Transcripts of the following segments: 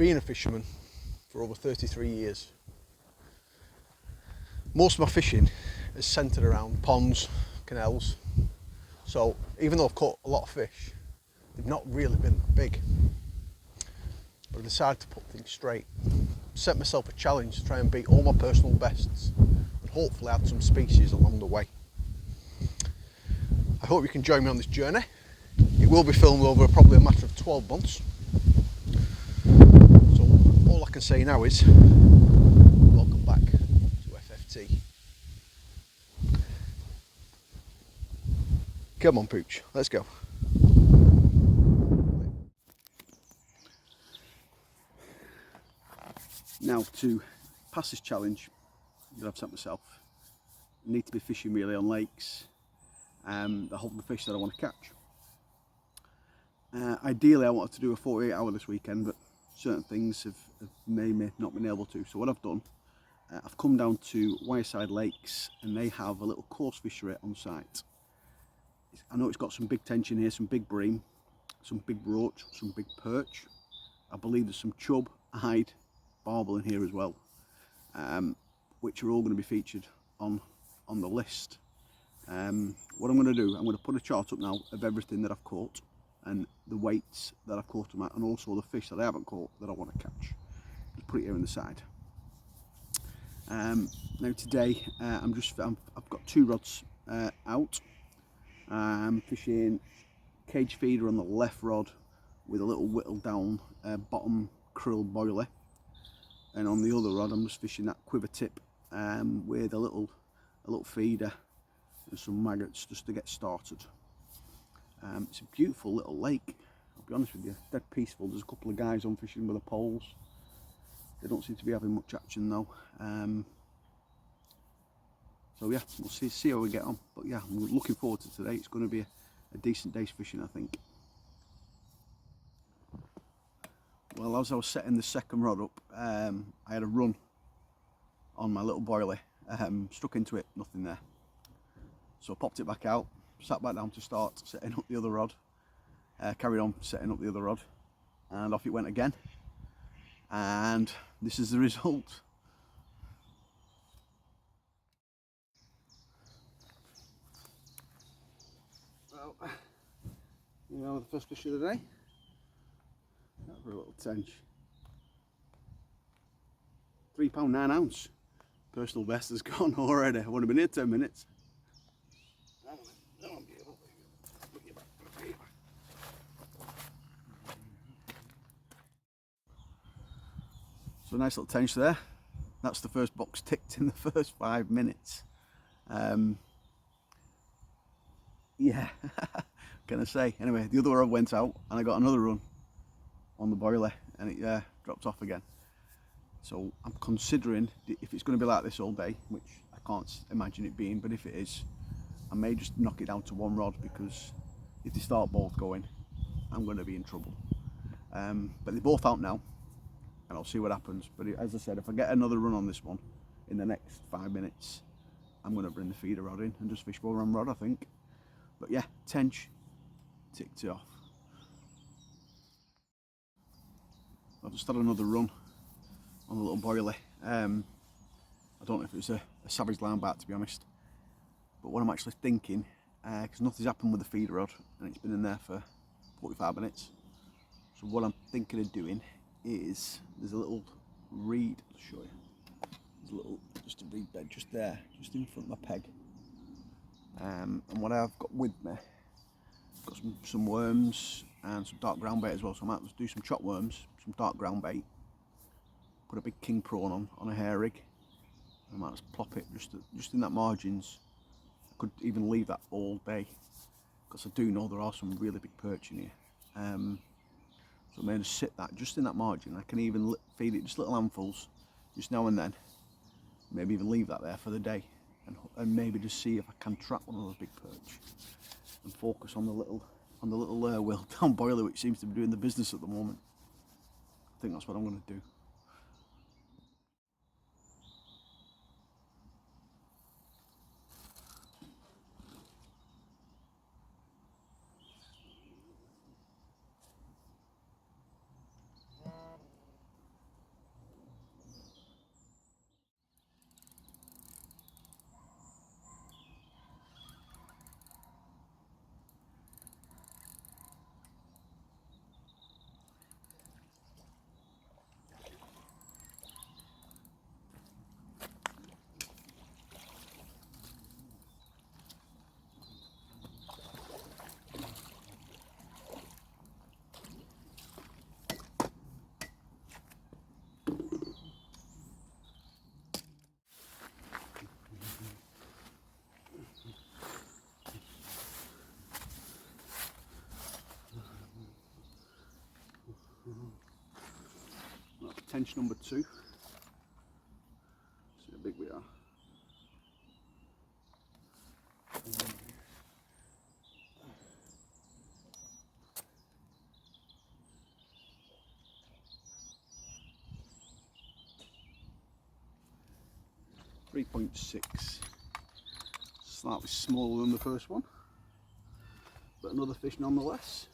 been a fisherman for over 33 years. Most of my fishing is centred around ponds, canals, so even though I've caught a lot of fish, they've not really been big. But I decided to put things straight, set myself a challenge to try and beat all my personal bests and hopefully add some species along the way. I hope you can join me on this journey. It will be filmed over probably a matter of 12 months. So all I can say now is, welcome back to FFT. Come on Pooch, let's go. Now to pass this challenge that I've set myself, I need to be fishing really on lakes that hold the fish that I want to catch. Ideally I wanted to do a 48-hour this weekend, but certain things have may not been able to. So what I've done, I've come down to Wyreside Lakes and they have a little coarse fishery on site. I know it's got some big tench in here, some big bream, some big roach, some big perch. I believe there's some chub, hide, barbel in here as well, which are all going to be featured on the list. What I'm going to do, I'm going to put a chart up now of everything that I've caught and the weights that I've caught them at, and also the fish that I haven't caught that I want to catch. Just put it here on the side. Now today I've got 2 rods out. I'm fishing cage feeder on the left rod with a little whittled down bottom krill boiler, and on the other rod I'm just fishing that quiver tip with a little feeder and some maggots just to get started. It's a beautiful little lake, I'll be honest with you, dead peaceful. There's a couple of guys on fishing with the poles. They don't seem to be having much action though. So yeah, we'll see how we get on. But yeah, I'm looking forward to today. It's going to be a decent day's fishing, I think. Well, as I was setting the second rod up, I had a run on my little boiler, struck into it, nothing there. So I popped it back out, sat back down to start setting up the other rod, carried on setting up the other rod, and off it went again. And this is the result. Well, you know, the first fish of the day, that for a little tench. £3 9 ounce. Personal best has gone already. I've only been here 10 minutes. So nice little tench there. That's the first box ticked in the first 5 minutes. Yeah, can I say? Anyway, the other rod went out and I got another run on the boiler and it dropped off again. So I'm considering, if it's going to be like this all day, which I can't imagine it being, but if it is, I may just knock it down to 1 rod, because if they start both going, I'm going to be in trouble. But they're both out now and I'll see what happens. But as I said, if I get another run on this one in the next 5 minutes, I'm going to bring the feeder rod in and just fish more on rod, I think. But yeah, tench, ticked it off. I've just had another run on the little boiler. I don't know if it's a savage line bite, to be honest. But what I'm actually thinking, because nothing's happened with the feeder rod and it's been in there for 45 minutes. So what I'm thinking of doing is, there's a little reed, I'll show you. There's a little, just a reed bed just there, just in front of my peg. And what I've got with me, I've got some worms and some dark ground bait as well. So I might just do some chopped worms, some dark ground bait, put a big king prawn on a hair rig, and I might just plop it just in that margins. I could even leave that all day, because I do know there are some really big perch in here. So I may just sit that just in that margin. I can even feed it just little handfuls, just now and then. Maybe even leave that there for the day, and maybe just see if I can trap one of those big perch, and focus on the little well down boiler, which seems to be doing the business at the moment. I think that's what I'm going to do. tench number 2. See how big we are. .6, slightly smaller than the first one, but another fish nonetheless.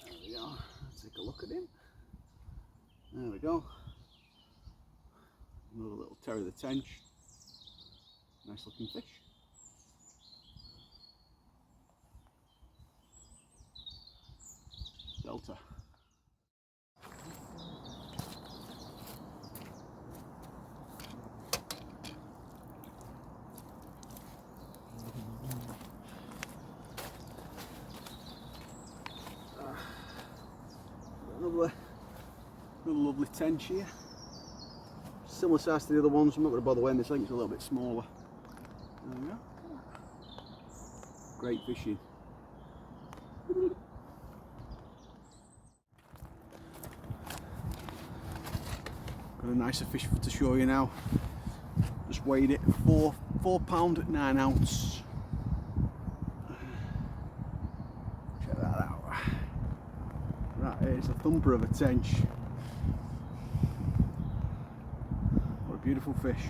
There we go. Take a look at him. There we go. Another little terror of the tench. Nice looking fish. Delta. Another lovely tench here. Similar size to the other ones. I'm not going to bother weighing this. I think it's a little bit smaller. There we go. Great fishing. Got a nicer fish to show you now. Just weighed it, £4 9 ounce. Check that out. That is a thumper of a tench. What a beautiful fish.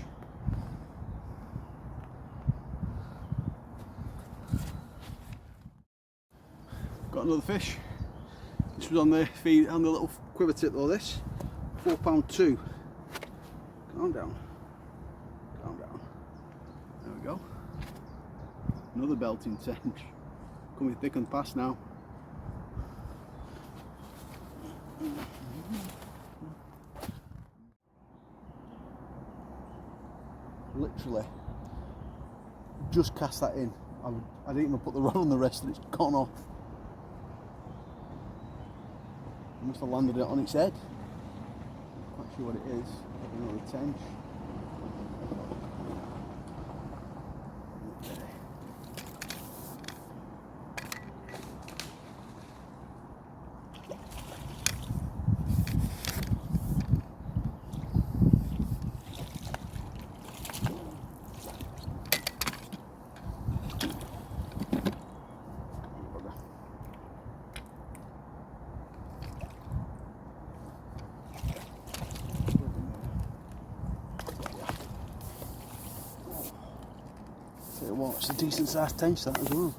Got another fish. This was on the feed, on the little quiver tip though. This £4 2. Calm down. Calm down. There we go. Another belting tench. Coming thick and fast now. Literally just cast that in. I didn't even put the rod on the rest and it's gone off. I must have landed it on its head. Not quite sure what it is. Another tench. Well, it's a decent sized tench that as well.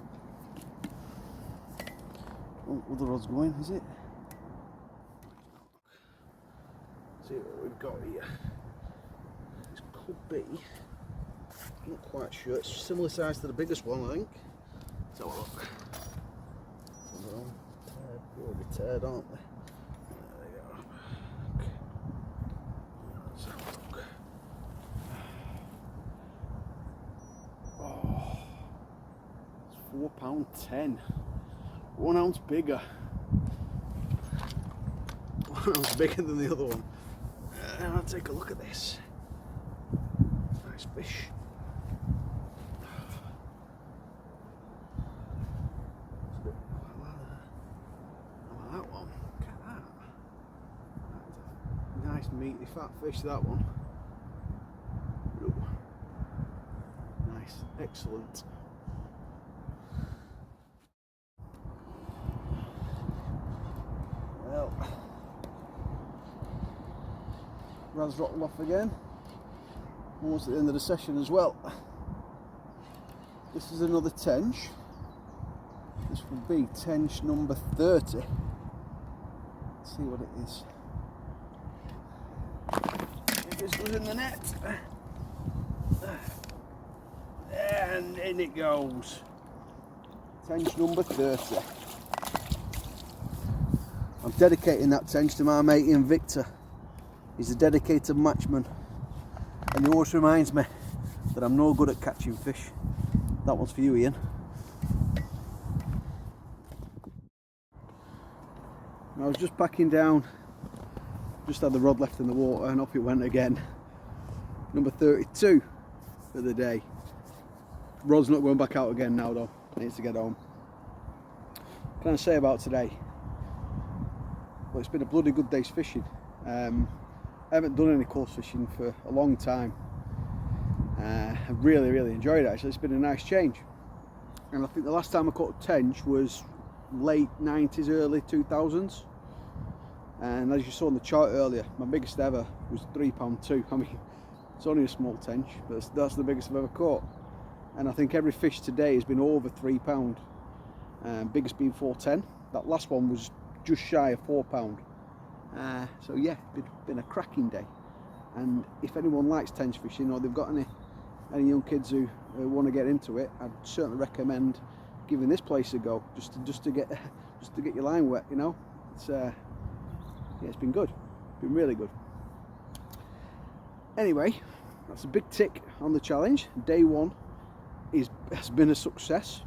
Oh, other rod's going, is it? See what we've got here. This could be, I'm not quite sure, it's similar size to the biggest one I think. Let's have a look. They'll be teared, aren't they? There they go. Okay. Let's have a look. £4.10, 1 ounce bigger. 1 ounce bigger than the other one. I'll take a look at this. Nice fish. I like that one. Look at that. That's a nice meaty fat fish, that one. Ooh. Nice, excellent. Well, Raz rattled off again. Almost at the end of the session as well. This is another tench. This will be tench number 30. Let's see what it is. If this goes in the net. And in it goes. Tench number 30. I'm dedicating that tench to my mate Ian Victor. He's a dedicated matchman, and he always reminds me that I'm no good at catching fish. That one's for you, Ian. I was just backing down, just had the rod left in the water and off it went again. Number 32 for the day. Rod's not going back out again now though, it needs to get home. What can I say about today? Well, it's been a bloody good day's fishing. I haven't done any course fishing for a long time. I've really enjoyed it actually. It's been a nice change. And I think the last time I caught tench was late 90s, early 2000s. And as you saw on the chart earlier, my biggest ever was £3.2. I mean, it's only a small tench, but that's the biggest I've ever caught. And I think every fish today has been over £3. Biggest being 410. That last one was just shy of £4. So yeah, it's been a cracking day. And if anyone likes tench fishing, or they've got any young kids who want to get into it, I'd certainly recommend giving this place a go, just to get your line wet. You know, it's yeah, it's been good, been really good. Anyway, that's a big tick on the challenge. Day one has been a success.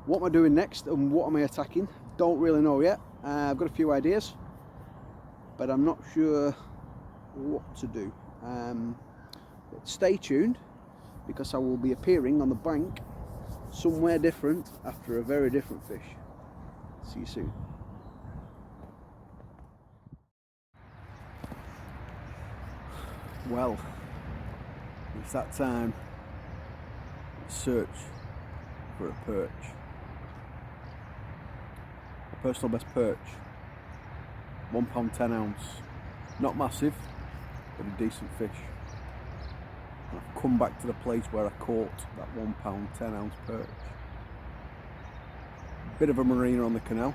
What am I doing next and what am I attacking? Don't really know yet. I've got a few ideas, but I'm not sure what to do. But stay tuned, because I will be appearing on the bank somewhere different after a very different fish. See you soon. Well, it's that time. Search for a perch. A personal best perch. £1 10oz. Not massive, but a decent fish. And I've come back to the place where I caught that £1 10oz perch. Bit of a marina on the canal.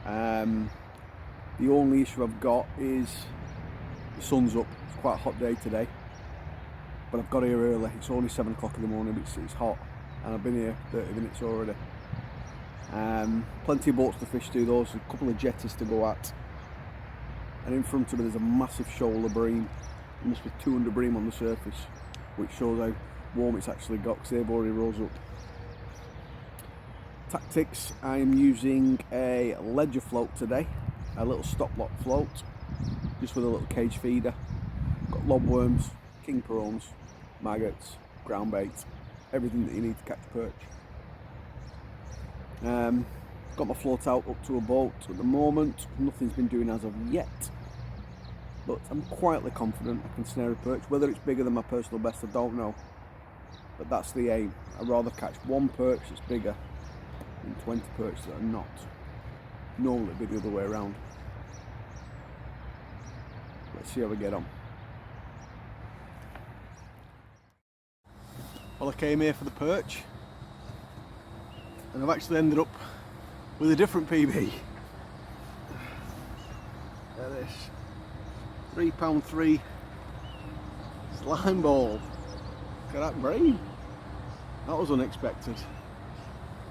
The only issue I've got is the sun's up. It's quite a hot day today, but I've got here early. It's only 7 o'clock in the morning, but it's hot, and I've been here 30 minutes already. Plenty of boats to fish to. Those a couple of jetties to go at, and in front of me there's a massive shoal of bream. There must be 200 bream on the surface, which shows how warm it's actually got, because they've already rose up. Tactics: I'm using a ledger float today, a little stop lock float, just with a little cage feeder. Got lobworms, king prawns, maggots, ground bait, everything that you need to catch perch. Got my float out up to a boat at the moment. Nothing's been doing as of yet, but I'm quietly confident I can snare a perch. Whether it's bigger than my personal best, I don't know, but that's the aim. I'd rather catch one perch that's bigger than 20 perch that are not. Normally it'd be the other way around. Let's see how we get on. Well, I came here for the perch, and I've actually ended up with a different PB. There it is. £3.3 slime ball. Look at that bream. That was unexpected.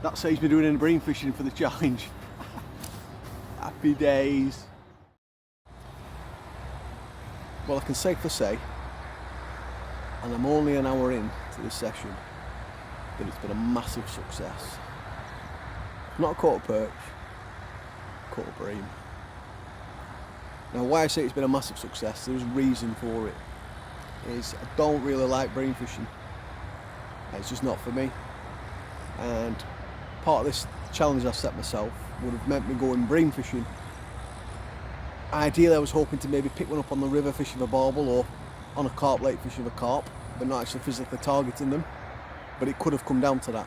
That saves me doing any bream fishing for the challenge. Happy days. Well, I can safely say, and I'm only an hour in to this session, that it's been a massive success. Not caught a perch, caught a bream. Now, why I say it's been a massive success, there's a reason for it. Is I don't really like bream fishing. It's just not for me. And part of this challenge I set myself would have meant me going bream fishing. Ideally, I was hoping to maybe pick one up on the river fishing a barbel, or on a carp lake fishing a carp, but not actually physically targeting them. But it could have come down to that.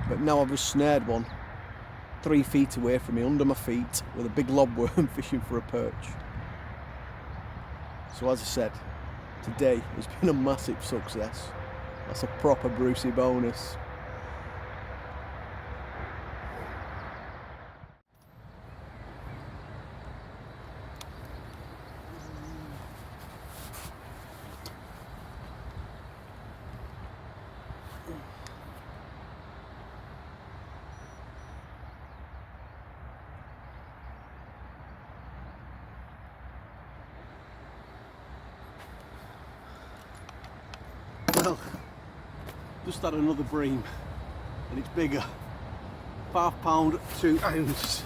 But now I've just snared one 3 feet away from me, under my feet, with a big lobworm fishing for a perch. So as I said, today has been a massive success. That's a proper Brucey bonus. Well, just had another bream, and it's bigger. £5 2 ounce.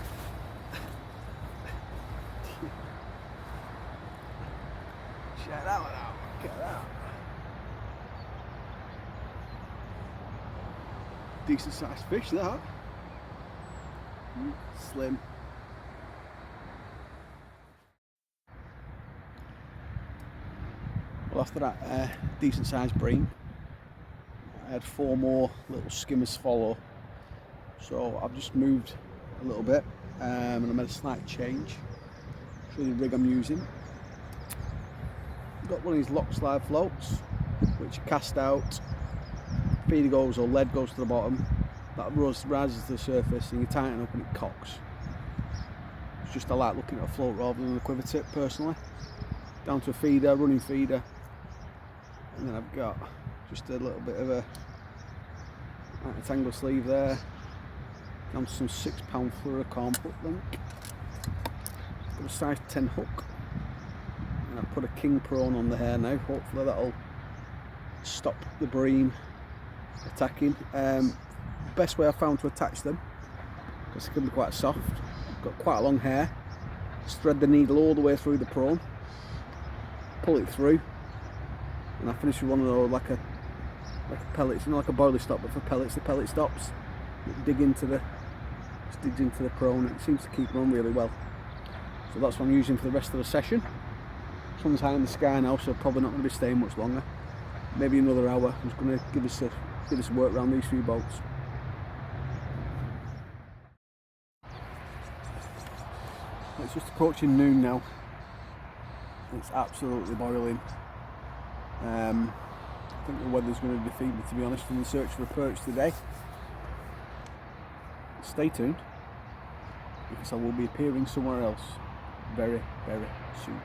Check that one out. Look at that. Decent sized fish, that. Slim. after that decent sized bream, I had 4 more little skimmers follow, so I've just moved a little bit and I made a slight change. Show you the rig I'm using. I've got one of these lock slide floats which cast out, feeder goes or lead goes to the bottom, that rises to the surface and you tighten up and it cocks. It's just I like looking at a float rather than a quiver tip personally. Down to a feeder, running feeder, and then I've got just a little bit of a rectangle sleeve there, down to some £6 fluorocarbon hook link, got a size 10 hook, and I've put a king prone on the hair now. Hopefully that'll stop the bream attacking. Best way I found to attach them, because they can be quite soft, got quite a long hair, thread the needle all the way through the prone, pull it through, and I finish with one of those like a pellet, like a boiler stop, but for pellets. The pellet stops, digs into the prone, and it seems to keep on really well. So that's what I'm using for the rest of the session. Sun's high in the sky now, so probably not going to be staying much longer. Maybe another hour. I'm just going to give us a work around these 3 boats. It's just approaching noon now. It's absolutely boiling. I think the weather's going to defeat me, to be honest, in the search for a perch today. Stay tuned, because I will be appearing somewhere else very, very soon.